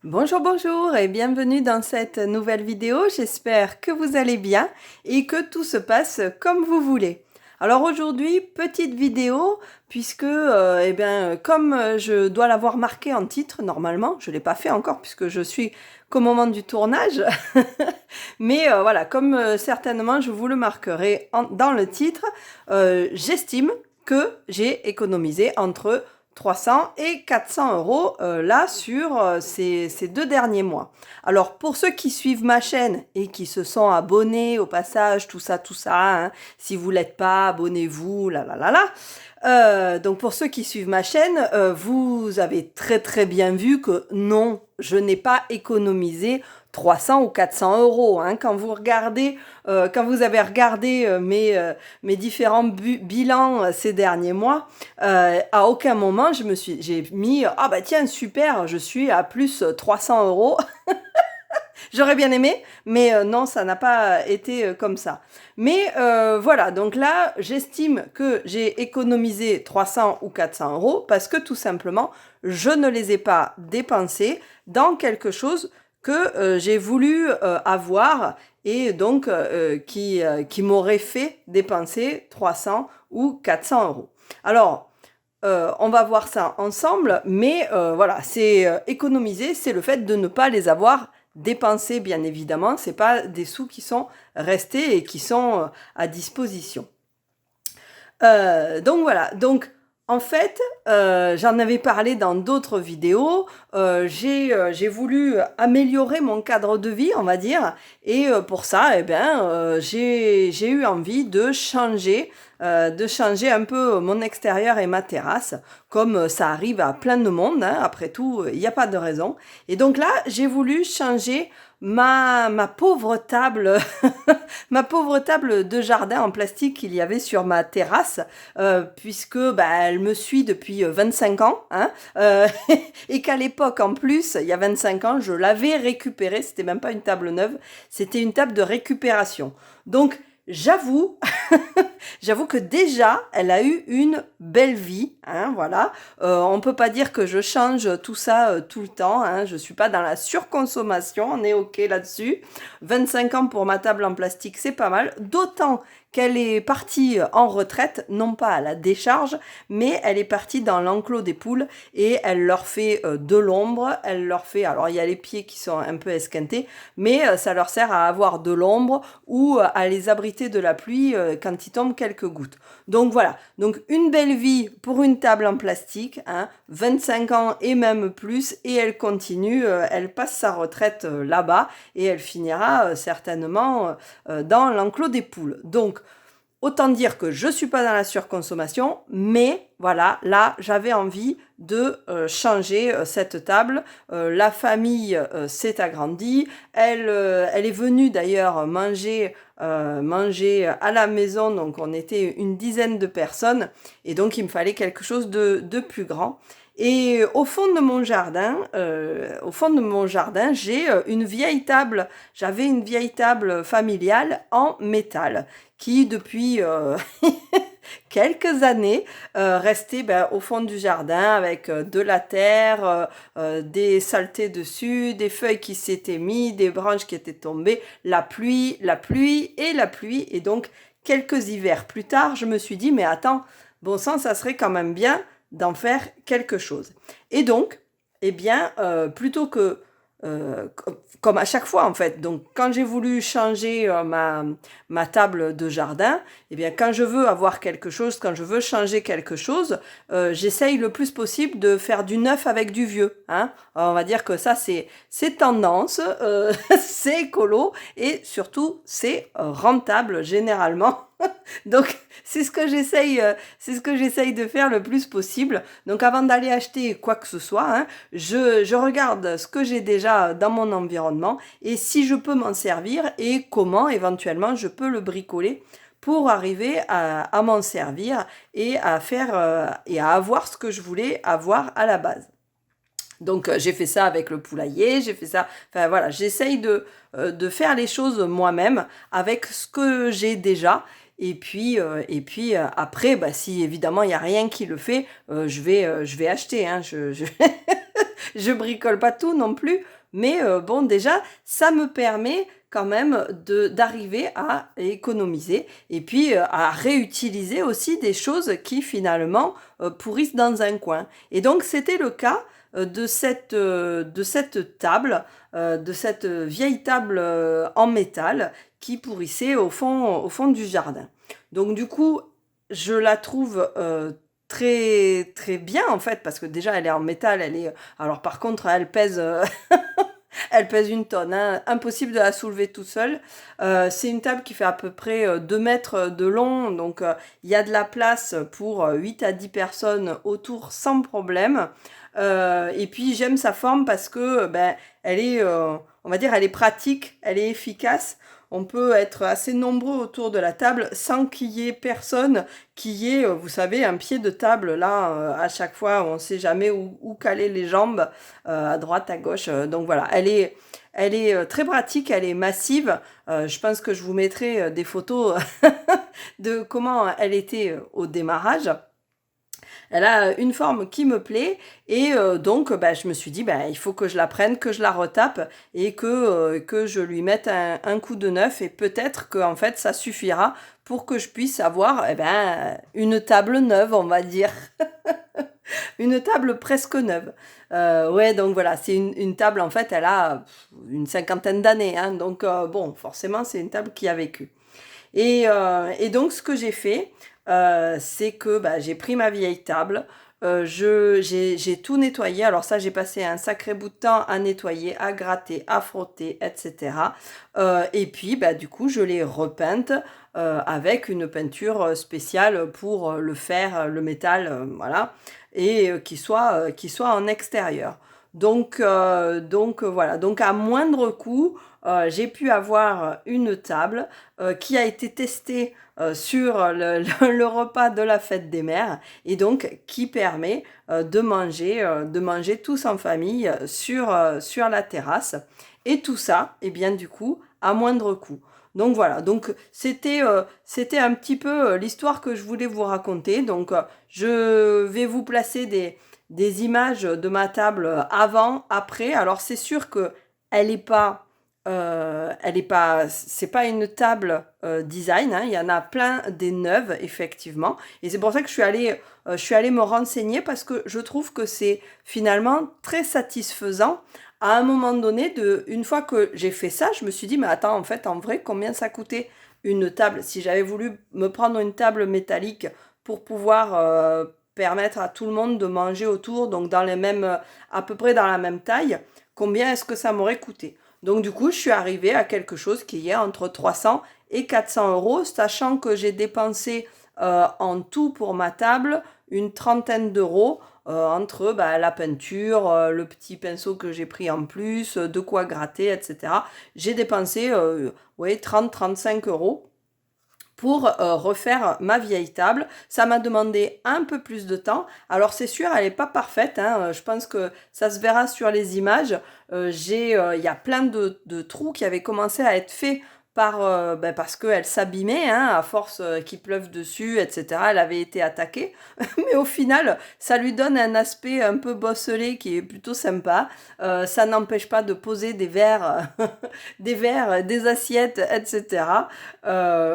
Bonjour, bonjour et bienvenue dans cette nouvelle vidéo. J'espère que vous allez bien et que tout se passe comme vous voulez. Alors aujourd'hui, petite vidéo puisque, comme je dois l'avoir marqué en titre normalement, je ne l'ai pas fait encore puisque je suis qu'au moment du tournage, mais voilà, comme certainement je vous le marquerai dans le titre, j'estime que j'ai économisé entre 300 et 400 euros là sur ces 2 derniers mois. Alors pour ceux qui suivent ma chaîne et qui se sont abonnés au passage, tout ça, hein, si vous l'êtes pas, abonnez-vous, là là là là. Donc pour ceux qui suivent ma chaîne, vous avez très très bien vu que non, je n'ai pas économisé 300 ou 400 euros. Hein. Quand vous avez regardé mes différents bilans ces derniers mois, à aucun moment j'ai mis ah bah tiens super, je suis à plus 300 euros. J'aurais bien aimé, mais non, ça n'a pas été comme ça. Mais voilà, donc là, j'estime que j'ai économisé 300 ou 400 euros parce que tout simplement, je ne les ai pas dépensés dans quelque chose que j'ai voulu avoir et donc qui m'aurait fait dépenser 300 ou 400 euros. Alors, on va voir ça ensemble, mais voilà, c'est économiser, c'est le fait de ne pas les avoir dépensés, bien évidemment. C'est pas des sous qui sont restés et qui sont à disposition. Donc voilà, donc en fait, j'en avais parlé dans d'autres vidéos, j'ai voulu améliorer mon cadre de vie, on va dire, et pour ça, j'ai eu envie de changer un peu mon extérieur et ma terrasse, comme ça arrive à plein de monde, hein, après tout, il n'y a pas de raison. Et donc là, j'ai voulu changer ma pauvre table, ma pauvre table de jardin en plastique qu'il y avait sur ma terrasse, puisque elle me suit depuis 25 ans, hein, et qu'à l'époque en plus, il y a 25 ans, je l'avais récupérée, c'était même pas une table neuve, c'était une table de récupération. Donc j'avoue, j'avoue que déjà, elle a eu une belle vie, hein, voilà. On peut pas dire que je change tout ça tout le temps, hein. Je suis pas dans la surconsommation, on est ok là-dessus. 25 ans pour ma table en plastique, c'est pas mal. D'autant qu'elle est partie en retraite, non pas à la décharge, mais elle est partie dans l'enclos des poules et elle leur fait de l'ombre. Elle leur fait, alors il y a les pieds qui sont un peu esquintés, mais ça leur sert à avoir de l'ombre ou à les abriter de la pluie quand il tombe quelques gouttes. Donc voilà, donc une belle vie pour une table en plastique, hein, 25 ans et même plus, et elle continue, elle passe sa retraite là-bas et elle finira certainement dans l'enclos des poules. Donc autant dire que je ne suis pas dans la surconsommation, mais voilà, là, j'avais envie de changer cette table. La famille s'est agrandie. Elle est venue d'ailleurs manger à la maison, donc on était une dizaine de personnes, et donc il me fallait quelque chose de plus grand. Et au fond de mon jardin, j'ai une vieille table. J'avais une vieille table familiale en métal qui, depuis quelques années, restait au fond du jardin avec de la terre, des saletés dessus, des feuilles qui s'étaient mises, des branches qui étaient tombées, la pluie et la pluie. Et donc, quelques hivers plus tard, je me suis dit, mais attends, bon sang, ça serait quand même bien d'en faire quelque chose. Et donc, plutôt que comme à chaque fois en fait. Donc quand j'ai voulu changer ma table de jardin, eh bien quand je veux avoir quelque chose, quand je veux changer quelque chose, j'essaye le plus possible de faire du neuf avec du vieux. Hein. Alors, on va dire que ça c'est tendance, c'est écolo et surtout c'est rentable généralement. Donc c'est ce que j'essaye de faire le plus possible. Donc avant d'aller acheter quoi que ce soit, hein, je regarde ce que j'ai déjà dans mon environnement et si je peux m'en servir et comment éventuellement je peux le bricoler pour arriver à m'en servir et à faire et à avoir ce que je voulais avoir à la base. Donc j'ai fait ça avec le poulailler, j'ai fait ça, enfin voilà, j'essaye de faire les choses moi-même avec ce que j'ai déjà. Et puis après, si évidemment il n'y a rien qui le fait, je vais acheter. Hein, Je bricole pas tout non plus, mais bon, déjà, ça me permet quand même d'arriver à économiser et puis à réutiliser aussi des choses qui finalement pourrissent dans un coin. Et donc, c'était le cas de cette table, de cette vieille table en métal qui pourrissait au fond du jardin. Donc, du coup, je la trouve très très bien en fait parce que déjà elle est en métal, elle est alors par contre elle pèse elle pèse une tonne, hein, impossible de la soulever tout seul. C'est une table qui fait à peu près 2 mètres de long, donc il y a de la place pour 8 à 10 personnes autour sans problème. Et puis j'aime sa forme parce que ben, elle est, on va dire, elle est pratique, elle est efficace. On peut être assez nombreux autour de la table sans qu'il y ait personne qui ait, vous savez, un pied de table là, à chaque fois, on ne sait jamais où caler les jambes, à droite, à gauche. Donc voilà, elle est très pratique, elle est massive. Je pense que je vous mettrai des photos de comment elle était au démarrage. Elle a une forme qui me plaît et donc bah, je me suis dit bah, il faut que je la prenne, que je la retape et que je lui mette un coup de neuf et peut-être que en fait ça suffira pour que je puisse avoir eh ben, une table neuve on va dire. Une table presque neuve. Ouais, donc voilà, c'est une table, en fait, elle a une cinquantaine d'années, hein, donc bon, forcément, c'est une table qui a vécu. Et donc, ce que j'ai fait, c'est que bah, j'ai pris ma vieille table, j'ai tout nettoyé. Alors ça, j'ai passé un sacré bout de temps à nettoyer, à gratter, à frotter, etc. Et puis, bah, du coup, je l'ai repeinte avec une peinture spéciale pour le fer, le métal, voilà, et qui soit en extérieur. Donc voilà, donc à moindre coût, j'ai pu avoir une table qui a été testée sur le repas de la fête des mères et donc qui permet de manger tous en famille sur la terrasse. Et tout ça, et bien du coup, à moindre coût. Donc voilà, donc c'était un petit peu l'histoire que je voulais vous raconter. Donc je vais vous placer des images de ma table avant, après. Alors c'est sûr que elle est pas, c'est pas une table design, hein. Il y en a plein des neuves, effectivement. Et c'est pour ça que je suis allée me renseigner parce que je trouve que c'est finalement très satisfaisant. À un moment donné, une fois que j'ai fait ça, je me suis dit, mais attends, en fait, en vrai, combien ça coûtait une table? Si j'avais voulu me prendre une table métallique pour pouvoir permettre à tout le monde de manger autour, donc dans les mêmes, à peu près dans la même taille, combien est-ce que ça m'aurait coûté? Donc du coup, je suis arrivée à quelque chose qui est entre 300 et 400 euros, sachant que j'ai dépensé en tout pour ma table une trentaine d'euros entre bah, la peinture, le petit pinceau que j'ai pris en plus, de quoi gratter, etc. J'ai dépensé ouais, 30-35 euros pour refaire ma vieille table. Ça m'a demandé un peu plus de temps. Alors c'est sûr, elle n'est pas parfaite, hein. Je pense que ça se verra sur les images. Il y a plein de trous qui avaient commencé à être faits ben, parce qu'elle s'abîmait, hein, à force qu'il pleuve dessus, etc. Elle avait été attaquée. Mais au final, ça lui donne un aspect un peu bosselé qui est plutôt sympa. Ça n'empêche pas de poser des verres, des verres, des assiettes, etc.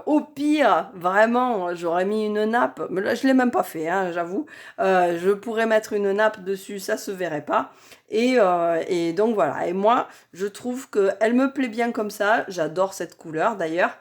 Au pire, vraiment, j'aurais mis une nappe. Mais là, je l'ai même pas fait, hein, j'avoue. Je pourrais mettre une nappe dessus, ça se verrait pas. Et donc voilà. Et moi, je trouve qu'elle me plaît bien comme ça. J'adore cette couleur d'ailleurs.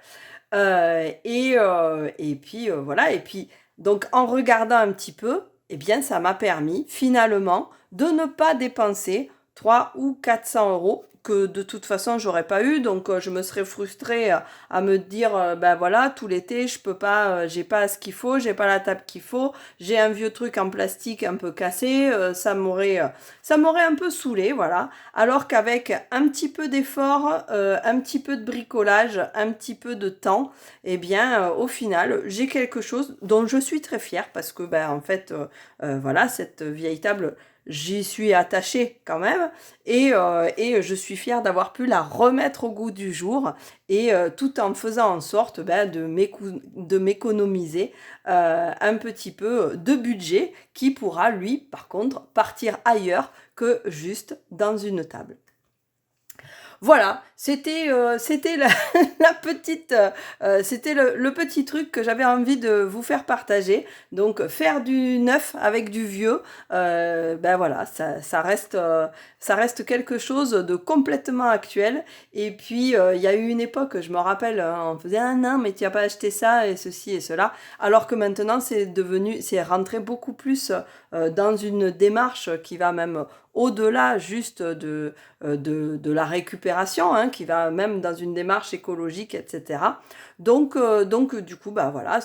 Et puis voilà. Et puis donc en regardant un petit peu, eh bien, ça m'a permis finalement de ne pas dépenser 3 ou 400 euros que de toute façon j'aurais pas eu, donc je me serais frustrée à me dire ben voilà, tout l'été je peux pas, j'ai pas ce qu'il faut, j'ai pas la table qu'il faut, j'ai un vieux truc en plastique un peu cassé, ça m'aurait un peu saoulé, voilà. Alors qu'avec un petit peu d'effort, un petit peu de bricolage, un petit peu de temps, eh bien au final j'ai quelque chose dont je suis très fière parce que ben en fait voilà, cette vieille table, j'y suis attachée quand même et je suis fière d'avoir pu la remettre au goût du jour et tout en faisant en sorte ben, de m'économiser un petit peu de budget qui pourra lui par contre partir ailleurs que juste dans une table. Voilà, c'était la petite, c'était le petit truc que j'avais envie de vous faire partager. Donc faire du neuf avec du vieux, ben voilà, ça reste quelque chose de complètement actuel. Et puis il y a eu une époque, je me rappelle, on faisait ah non mais tu n'as pas acheté ça et ceci et cela, alors que maintenant c'est rentré beaucoup plus dans une démarche qui va même au-delà juste de la récupération, hein, qui va même dans une démarche écologique, etc. Donc du coup, bah voilà,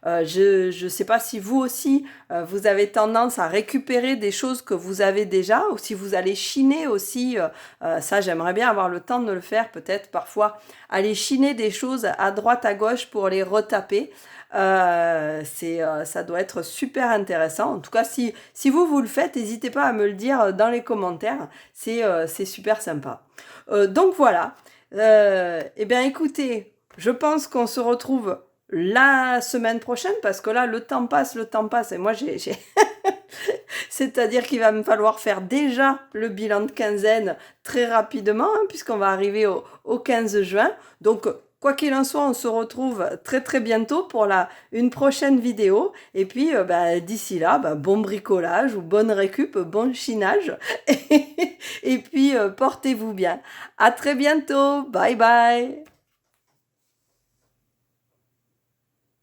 je ne sais pas si vous aussi, vous avez tendance à récupérer des choses que vous avez déjà, ou si vous allez chiner aussi, ça j'aimerais bien avoir le temps de le faire, peut-être parfois aller chiner des choses à droite, à gauche pour les retaper. Ça doit être super intéressant. En tout cas, si vous le faites, n'hésitez pas à me le dire dans les commentaires. C'est super sympa. Donc voilà. Eh bien, écoutez, je pense qu'on se retrouve la semaine prochaine parce que là, le temps passe. Et moi, c'est-à-dire qu'il va me falloir faire déjà le bilan de quinzaine très rapidement, hein, puisqu'on va arriver au 15 juin. Donc, quoi qu'il en soit, on se retrouve très très bientôt pour une prochaine vidéo. Et puis, bah, d'ici là, bah, bon bricolage ou bonne récup, bon chinage. Et puis, portez-vous bien. À très bientôt. Bye bye.